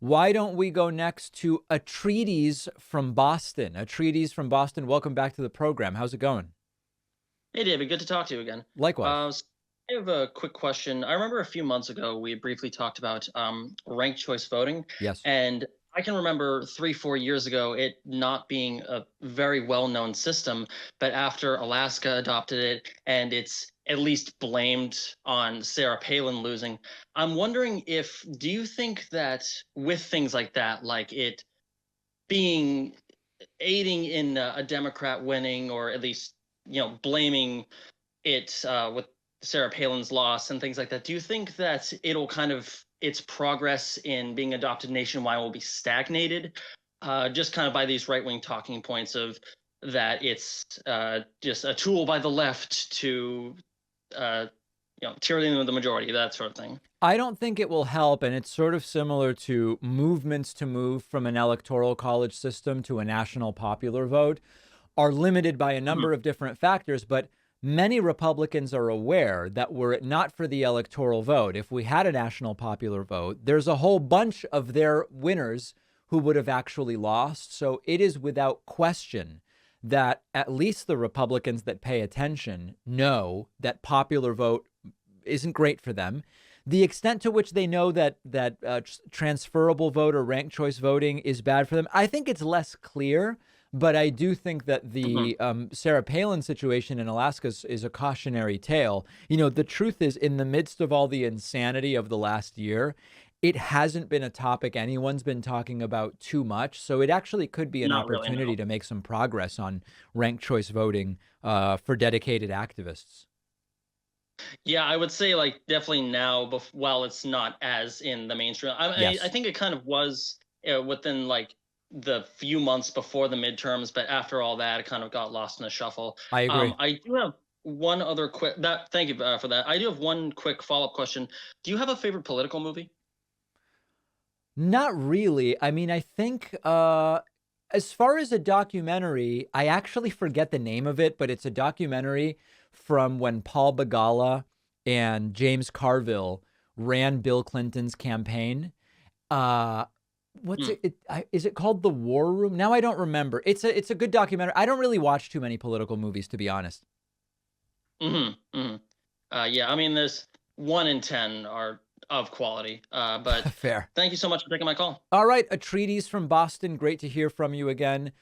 Why don't we go next to Atreides from Boston? Atreides from Boston, welcome back to the program. How's it going? Hey David, good to talk to you again. Likewise. So I have a quick question. I remember a few months ago we briefly talked about ranked choice voting, Yes. and I can remember 3, 4 years ago it not being a very well-known system, but after Alaska adopted it and it's at least blamed on Sarah Palin losing, I'm wondering if do you think that with things like that, like it being aiding in a Democrat winning, or at least blaming it with Sarah Palin's loss and things like that, do you think that it'll kind of its progress in being adopted nationwide will be stagnated, just kind of by these right wing talking points of that it's just a tool by the left to uh, tyranny of the majority, that sort of thing? I don't think it will help, and it's sort of similar to movements to move from an electoral college system to a national popular vote are limited by a Mhm. number of different factors, but many Republicans are aware that were it not for the electoral vote, if we had a national popular vote, there's a whole bunch of their winners who would have actually lost. So it is without question that at least the Republicans that pay attention know that popular vote isn't great for them. The extent to which they know that transferable vote or ranked choice voting is bad for them, I think it's less clear. But I do think that Mhm. the Sarah Palin situation in Alaska is a cautionary tale. You know, the truth is, in the midst of all the insanity of the last year, it hasn't been a topic anyone's been talking about too much. So it actually could be an Not really, opportunity no. to make some progress on ranked choice voting for dedicated activists. Yeah, I would say like definitely now, while it's not as in the mainstream. I Yes, think it kind of was within like the few months before the midterms, but after all that, it kind of got lost in the shuffle. I agree. I do have one other quick that. Thank you for that. I do have one quick follow-up question. Do you have a favorite political movie? Not really. I mean, I think as far as a documentary, I actually forget the name of it, but it's a documentary from when Paul Begala and James Carville ran Bill Clinton's campaign. Uh what's Mm. is it called The War Room? Now I don't remember. It's a good documentary. I don't really watch too many political movies, to be honest. Mm-hmm. Mm-hmm. Yeah, I mean, there's 1 in 10 are of quality. But Fair. thank you so much for taking my call. All right, Atreides from Boston. Great to hear from you again.